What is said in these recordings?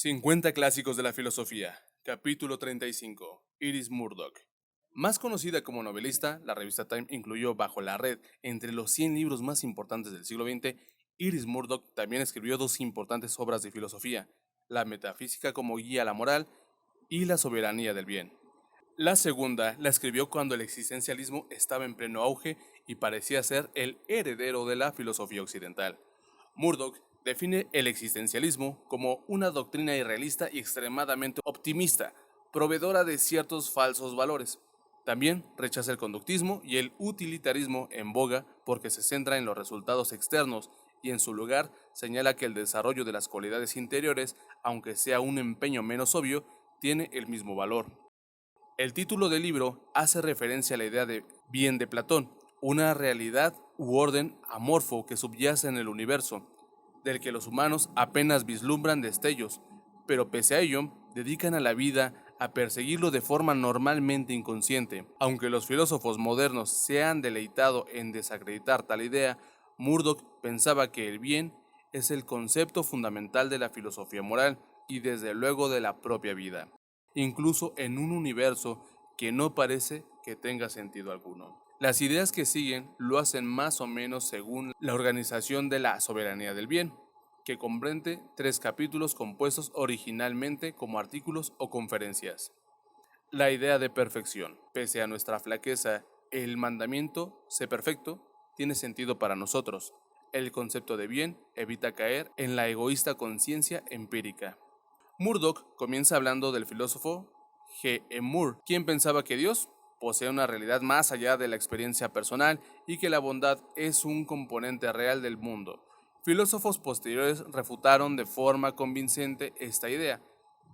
50 clásicos de la filosofía. Capítulo 35. Iris Murdoch. Más conocida como novelista, la revista Time incluyó bajo la red entre los 100 libros más importantes del siglo XX. Iris Murdoch también escribió dos importantes obras de filosofía: La metafísica como guía a la moral y La soberanía del bien. La segunda la escribió cuando el existencialismo estaba en pleno auge y parecía ser el heredero de la filosofía occidental. Murdoch define el existencialismo como una doctrina irrealista y extremadamente optimista, proveedora de ciertos falsos valores. También rechaza el conductismo y el utilitarismo en boga porque se centra en los resultados externos y en su lugar señala que el desarrollo de las cualidades interiores, aunque sea un empeño menos obvio, tiene el mismo valor. El título del libro hace referencia a la idea de bien de Platón, una realidad u orden amorfo que subyace en el universo, del que los humanos apenas vislumbran destellos, pero pese a ello, dedican a la vida a perseguirlo de forma normalmente inconsciente. Aunque los filósofos modernos se han deleitado en desacreditar tal idea, Murdoch pensaba que el bien es el concepto fundamental de la filosofía moral y desde luego de la propia vida, incluso en un universo que no parece que tenga sentido alguno. Las ideas que siguen lo hacen más o menos según la Organización de la Soberanía del Bien, que comprende 3 capítulos compuestos originalmente como artículos o conferencias. La idea de perfección. Pese a nuestra flaqueza, el mandamiento, sé perfecto, tiene sentido para nosotros. El concepto de bien evita caer en la egoísta conciencia empírica. Murdoch comienza hablando del filósofo G. E. Moore, quien pensaba que Dios posee una realidad más allá de la experiencia personal y que la bondad es un componente real del mundo. Filósofos posteriores refutaron de forma convincente esta idea,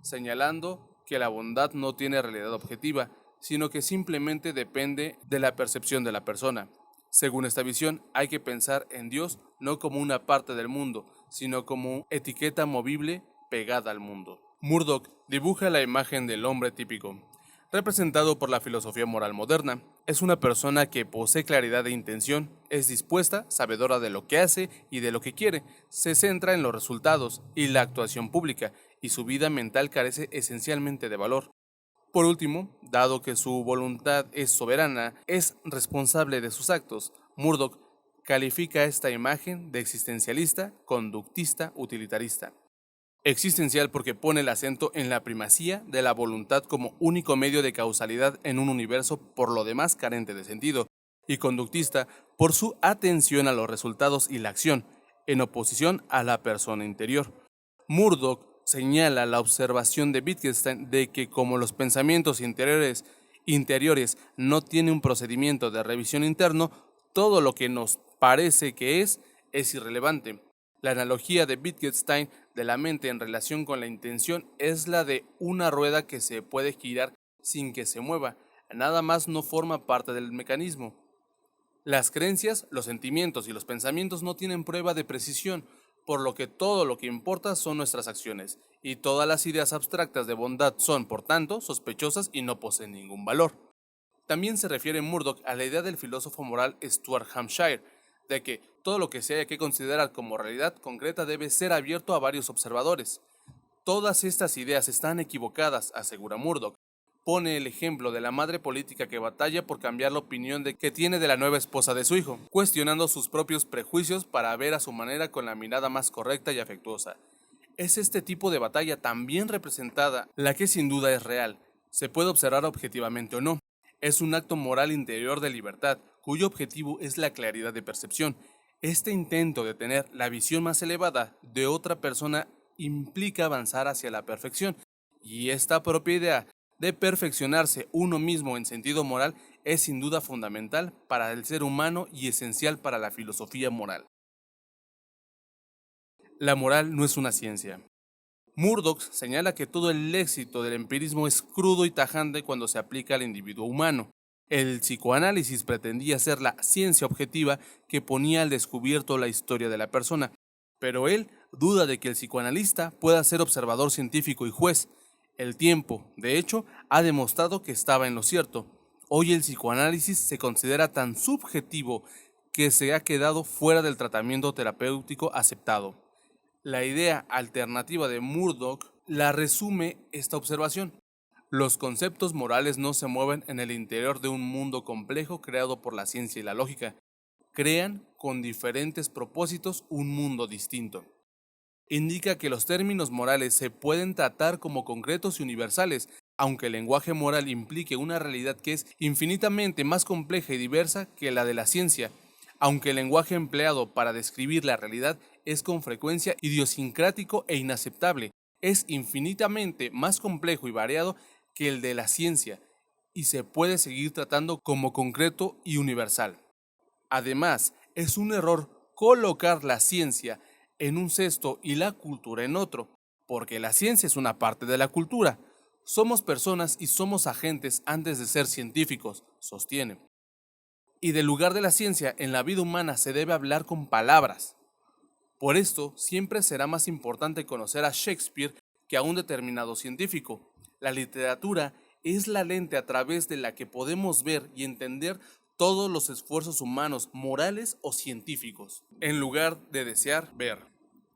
señalando que la bondad no tiene realidad objetiva, sino que simplemente depende de la percepción de la persona. Según esta visión, hay que pensar en Dios no como una parte del mundo, sino como etiqueta movible pegada al mundo. Murdoch dibuja la imagen del hombre típico, representado por la filosofía moral moderna. Es una persona que posee claridad de intención, es dispuesta, sabedora de lo que hace y de lo que quiere, se centra en los resultados y la actuación pública, y su vida mental carece esencialmente de valor. Por último, dado que su voluntad es soberana, es responsable de sus actos, Murdoch califica esta imagen de existencialista, conductista, utilitarista. Existencial porque pone el acento en la primacía de la voluntad como único medio de causalidad en un universo por lo demás carente de sentido, y conductista por su atención a los resultados y la acción, en oposición a la persona interior. Murdoch señala la observación de Wittgenstein de que como los pensamientos interiores no tienen un procedimiento de revisión interno, todo lo que nos parece que es irrelevante. La analogía de Wittgenstein de la mente en relación con la intención es la de una rueda que se puede girar sin que se mueva, nada más no forma parte del mecanismo. Las creencias, los sentimientos y los pensamientos no tienen prueba de precisión, por lo que todo lo que importa son nuestras acciones, y todas las ideas abstractas de bondad son, por tanto, sospechosas y no poseen ningún valor. También se refiere Murdoch a la idea del filósofo moral Stuart Hampshire, de que todo lo que se haya que considerar como realidad concreta debe ser abierto a varios observadores. Todas estas ideas están equivocadas, asegura Murdoch. Pone el ejemplo de la madre política que batalla por cambiar la opinión que tiene de la nueva esposa de su hijo, cuestionando sus propios prejuicios para ver a su manera con la mirada más correcta y afectuosa. Es este tipo de batalla tan bien representada la que sin duda es real, se puede observar objetivamente o no. Es un acto moral interior de libertad, cuyo objetivo es la claridad de percepción. Este intento de tener la visión más elevada de otra persona implica avanzar hacia la perfección, y esta propia idea de perfeccionarse uno mismo en sentido moral es sin duda fundamental para el ser humano y esencial para la filosofía moral. La moral no es una ciencia. Murdoch señala que todo el éxito del empirismo es crudo y tajante cuando se aplica al individuo humano. El psicoanálisis pretendía ser la ciencia objetiva que ponía al descubierto la historia de la persona, pero él duda de que el psicoanalista pueda ser observador científico y juez. El tiempo, de hecho, ha demostrado que estaba en lo cierto. Hoy el psicoanálisis se considera tan subjetivo que se ha quedado fuera del tratamiento terapéutico aceptado. La idea alternativa de Murdoch la resume esta observación. Los conceptos morales no se mueven en el interior de un mundo complejo creado por la ciencia y la lógica. Crean, con diferentes propósitos, un mundo distinto. Indica que los términos morales se pueden tratar como concretos y universales, aunque el lenguaje moral implique una realidad que es infinitamente más compleja y diversa que la de la ciencia, aunque el lenguaje empleado para describir la realidad es con frecuencia idiosincrático e inaceptable, es infinitamente más complejo y variado que el de la ciencia, y se puede seguir tratando como concreto y universal. Además, es un error colocar la ciencia en un cesto y la cultura en otro, porque la ciencia es una parte de la cultura. Somos personas y somos agentes antes de ser científicos, sostiene. Y del lugar de la ciencia en la vida humana se debe hablar con palabras. Por esto, siempre será más importante conocer a Shakespeare que a un determinado científico. La literatura es la lente a través de la que podemos ver y entender todos los esfuerzos humanos, morales o científicos, en lugar de desear ver.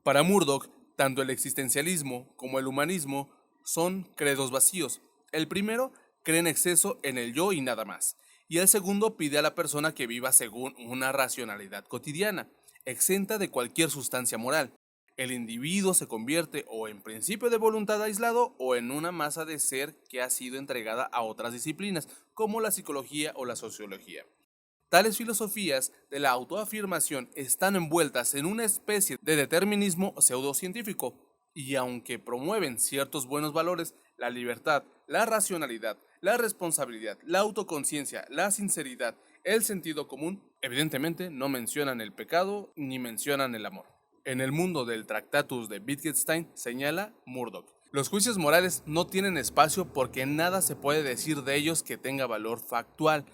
Para Murdoch, tanto el existencialismo como el humanismo son credos vacíos. El primero cree en exceso en el yo y nada más, y el segundo pide a la persona que viva según una racionalidad cotidiana, exenta de cualquier sustancia moral. El individuo se convierte o en principio de voluntad aislado o en una masa de ser que ha sido entregada a otras disciplinas, como la psicología o la sociología. Tales filosofías de la autoafirmación están envueltas en una especie de determinismo pseudocientífico, y aunque promueven ciertos buenos valores, la libertad, la racionalidad, la responsabilidad, la autoconciencia, la sinceridad, el sentido común, evidentemente no mencionan el pecado ni mencionan el amor. En el mundo del Tractatus de Wittgenstein señala Murdoch: los juicios morales no tienen espacio porque nada se puede decir de ellos que tenga valor factual.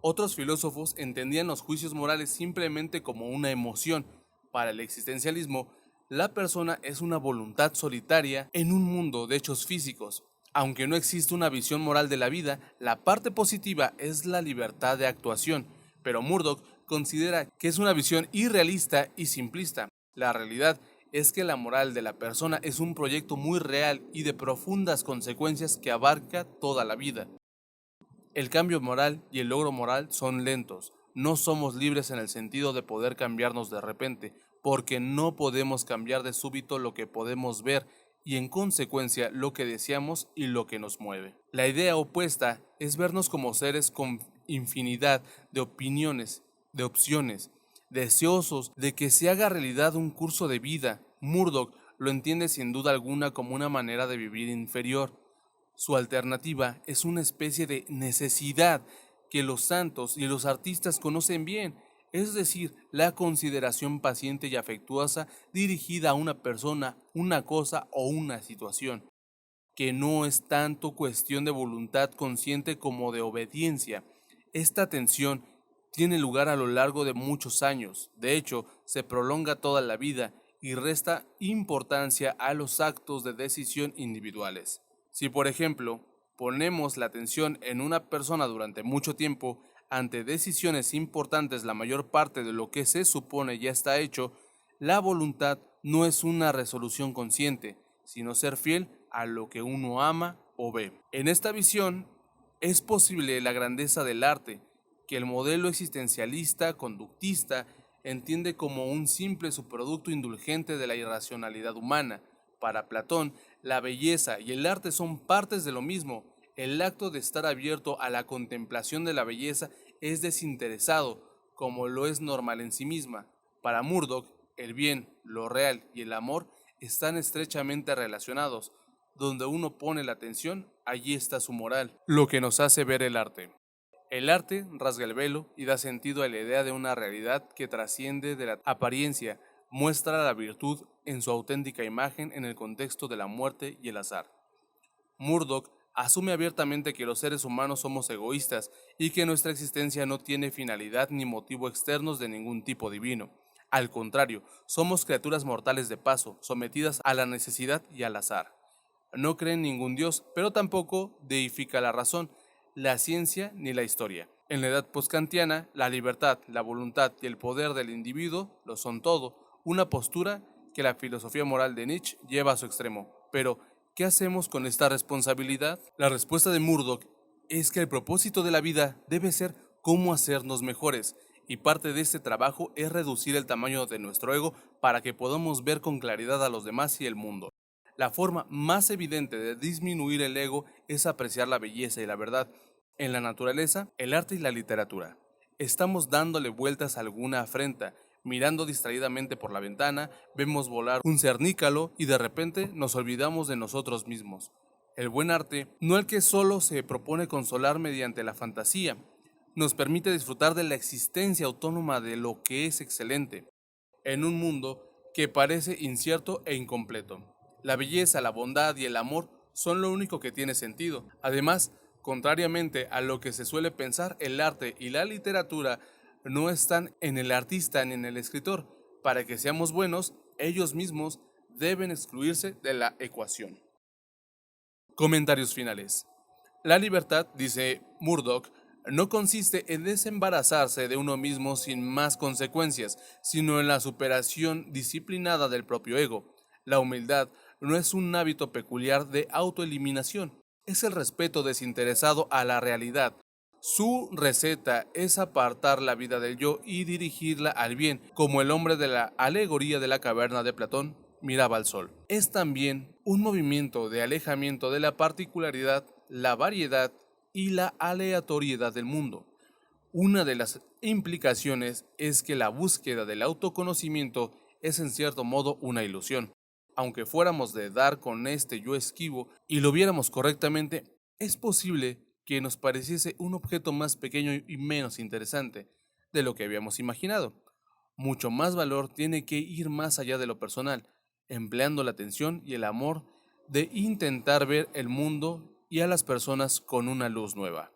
Otros filósofos entendían los juicios morales simplemente como una emoción. Para el existencialismo, la persona es una voluntad solitaria en un mundo de hechos físicos. Aunque no existe una visión moral de la vida, la parte positiva es la libertad de actuación, pero Murdoch considera que es una visión irrealista y simplista. La realidad es que la moral de la persona es un proyecto muy real y de profundas consecuencias que abarca toda la vida. El cambio moral y el logro moral son lentos. No somos libres en el sentido de poder cambiarnos de repente, porque no podemos cambiar de súbito lo que podemos ver y en consecuencia lo que deseamos y lo que nos mueve. La idea opuesta es vernos como seres con infinidad de opiniones, de opciones, deseosos de que se haga realidad un curso de vida. Murdoch lo entiende sin duda alguna como una manera de vivir inferior. Su alternativa es una especie de necesidad que los santos y los artistas conocen bien, es decir, la consideración paciente y afectuosa dirigida a una persona, una cosa o una situación, que no es tanto cuestión de voluntad consciente como de obediencia. Esta tensión tiene lugar a lo largo de muchos años, de hecho, se prolonga toda la vida y resta importancia a los actos de decisión individuales. Si, por ejemplo, ponemos la atención en una persona durante mucho tiempo, ante decisiones importantes la mayor parte de lo que se supone ya está hecho, la voluntad no es una resolución consciente, sino ser fiel a lo que uno ama o ve. En esta visión es posible la grandeza del arte, que el modelo existencialista conductista entiende como un simple subproducto indulgente de la irracionalidad humana. Para Platón, la belleza y el arte son partes de lo mismo. El acto de estar abierto a la contemplación de la belleza es desinteresado, como lo es normal en sí misma. Para Murdoch, el bien, lo real y el amor están estrechamente relacionados. Donde uno pone la atención, allí está su moral, lo que nos hace ver el arte. El arte rasga el velo y da sentido a la idea de una realidad que trasciende de la apariencia, muestra la virtud en su auténtica imagen en el contexto de la muerte y el azar. Murdoch asume abiertamente que los seres humanos somos egoístas y que nuestra existencia no tiene finalidad ni motivo externos de ningún tipo divino. Al contrario, somos criaturas mortales de paso, sometidas a la necesidad y al azar. No cree en ningún dios, pero tampoco deifica la razón, la ciencia ni la historia. En la edad postkantiana, la libertad, la voluntad y el poder del individuo lo son todo, una postura que la filosofía moral de Nietzsche lleva a su extremo, pero ¿Qué hacemos con esta responsabilidad? La respuesta de Murdoch es que el propósito de la vida debe ser cómo hacernos mejores, y parte de este trabajo es reducir el tamaño de nuestro ego para que podamos ver con claridad a los demás y el mundo. La forma más evidente de disminuir el ego es apreciar la belleza y la verdad en la naturaleza, el arte y la literatura. Estamos dándole vueltas a alguna afrenta, mirando distraídamente por la ventana, vemos volar un cernícalo y de repente nos olvidamos de nosotros mismos. El buen arte, no el que solo se propone consolar mediante la fantasía, nos permite disfrutar de la existencia autónoma de lo que es excelente, en un mundo que parece incierto e incompleto. La belleza, la bondad y el amor son lo único que tiene sentido. Además, contrariamente a lo que se suele pensar, el arte y la literatura no están en el artista ni en el escritor. Para que seamos buenos, ellos mismos deben excluirse de la ecuación. Comentarios finales. La libertad, dice Murdoch, no consiste en desembarazarse de uno mismo sin más consecuencias, sino en la superación disciplinada del propio ego. La humildad no es un hábito peculiar de autoeliminación, es el respeto desinteresado a la realidad. Su receta es apartar la vida del yo y dirigirla al bien, como el hombre de la alegoría de la caverna de Platón miraba al sol. Es también un movimiento de alejamiento de la particularidad, la variedad y la aleatoriedad del mundo. Una de las implicaciones es que la búsqueda del autoconocimiento es en cierto modo una ilusión. Aunque fuéramos de dar con este yo esquivo y lo viéramos correctamente, es posible que nos pareciese un objeto más pequeño y menos interesante de lo que habíamos imaginado. Mucho más valor tiene que ir más allá de lo personal, empleando la atención y el amor de intentar ver el mundo y a las personas con una luz nueva.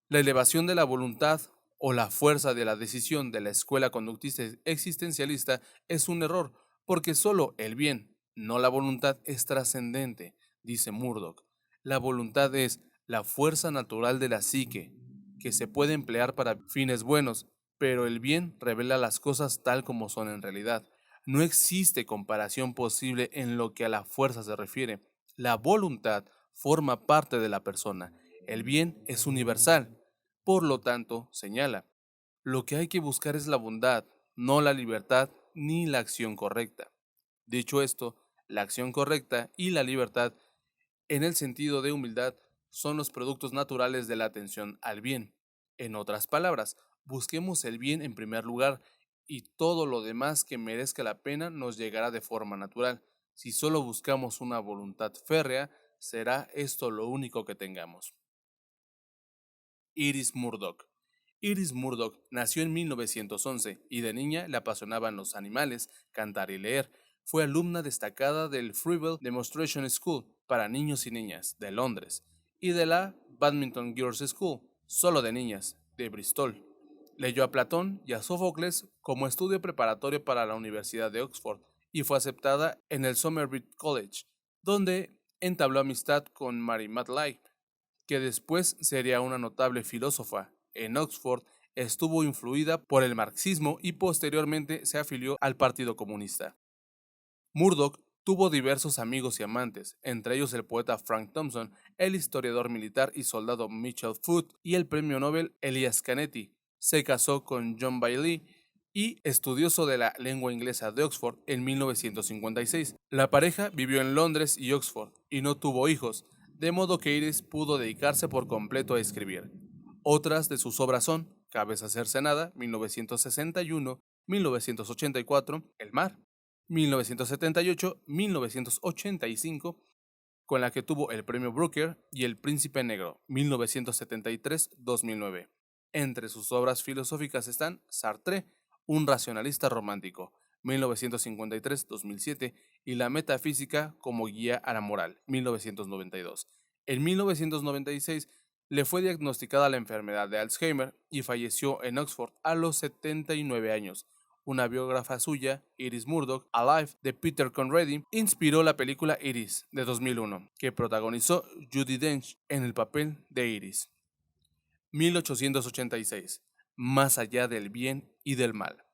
La elevación de la voluntad o la fuerza de la decisión de la escuela conductista existencialista es un error, porque solo el bien, no la voluntad, es trascendente, dice Murdoch. La voluntad es la fuerza natural de la psique, que se puede emplear para fines buenos, pero el bien revela las cosas tal como son en realidad. No existe comparación posible en lo que a la fuerza se refiere. La voluntad forma parte de la persona. El bien es universal. Por lo tanto, señala, lo que hay que buscar es la bondad, no la libertad ni la acción correcta. Dicho esto, la acción correcta y la libertad, en el sentido de humildad, son los productos naturales de la atención al bien. En otras palabras, busquemos el bien en primer lugar y todo lo demás que merezca la pena nos llegará de forma natural. Si solo buscamos una voluntad férrea, será esto lo único que tengamos. Iris Murdoch. Iris Murdoch nació en 1911 y de niña le apasionaban los animales, cantar y leer. Fue alumna destacada del Freville Demonstration School para niños y niñas de Londres y de la Badminton Girls School, solo de niñas, de Bristol. Leyó a Platón y a Sófocles como estudio preparatorio para la Universidad de Oxford y fue aceptada en el Somerville College, donde entabló amistad con Mary Matlay, que después sería una notable filósofa. En Oxford estuvo influida por el marxismo y posteriormente se afilió al Partido Comunista. Murdoch tuvo diversos amigos y amantes, entre ellos el poeta Frank Thompson, el historiador militar y soldado Mitchell Foote y el premio Nobel Elias Canetti. Se casó con John Bailey y estudioso de la lengua inglesa de Oxford en 1956. La pareja vivió en Londres y Oxford y no tuvo hijos, de modo que Iris pudo dedicarse por completo a escribir. Otras de sus obras son Cabeza cercenada, 1961, 1984, El mar, 1978-1985, con la que tuvo el premio Booker, y El Príncipe Negro, 1973-2009. Entre sus obras filosóficas están Sartre, un racionalista romántico, 1953-2007, y La metafísica como guía a la moral, 1992. En 1996 le fue diagnosticada la enfermedad de Alzheimer y falleció en Oxford a los 79 años. Una biógrafa suya, Iris Murdoch, Alive, de Peter Conradi, inspiró la película Iris, de 2001, que protagonizó Judi Dench en el papel de Iris. 1886. Más allá del bien y del mal.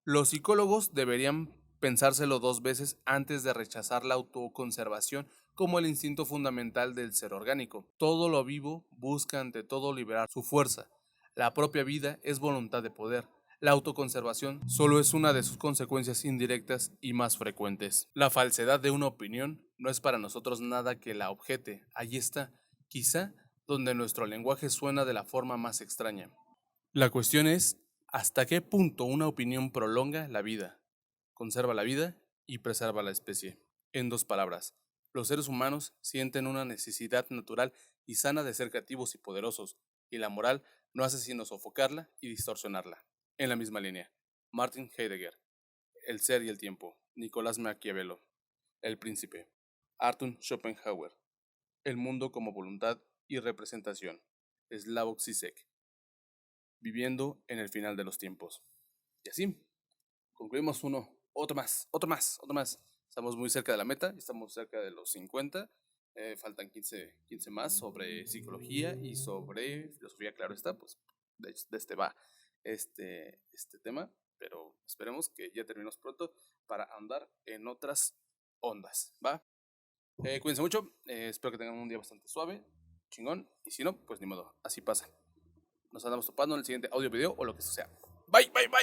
Los psicólogos deberían pensárselo dos veces antes de rechazar la autoconservación como el instinto fundamental del ser orgánico. Todo lo vivo busca ante todo liberar su fuerza. La propia vida es voluntad de poder. La autoconservación solo es una de sus consecuencias indirectas y más frecuentes. La falsedad de una opinión no es para nosotros nada que la objete. Allí está, quizá, donde nuestro lenguaje suena de la forma más extraña. La cuestión es, ¿hasta qué punto una opinión prolonga la vida, conserva la vida y preserva la especie? En dos palabras, los seres humanos sienten una necesidad natural y sana de ser creativos y poderosos, y la moral no hace sino sofocarla y distorsionarla. En la misma línea, Martin Heidegger, El ser y el tiempo, Nicolás Maquiavelo, El príncipe, Arthur Schopenhauer, El mundo como voluntad y representación, Slavoj Zizek, Viviendo en el final de los tiempos. Y así, concluimos otro más. Estamos muy cerca de la meta, estamos cerca de los 50. Faltan 15 más sobre psicología y sobre filosofía, claro está, pues de este va este tema, pero esperemos que ya terminemos pronto para andar en otras ondas, ¿va? Cuídense mucho, espero que tengan un día bastante suave, chingón, y si no, pues ni modo, así pasa. Nos andamos topando en el siguiente audio, video o lo que sea. Bye, bye, bye.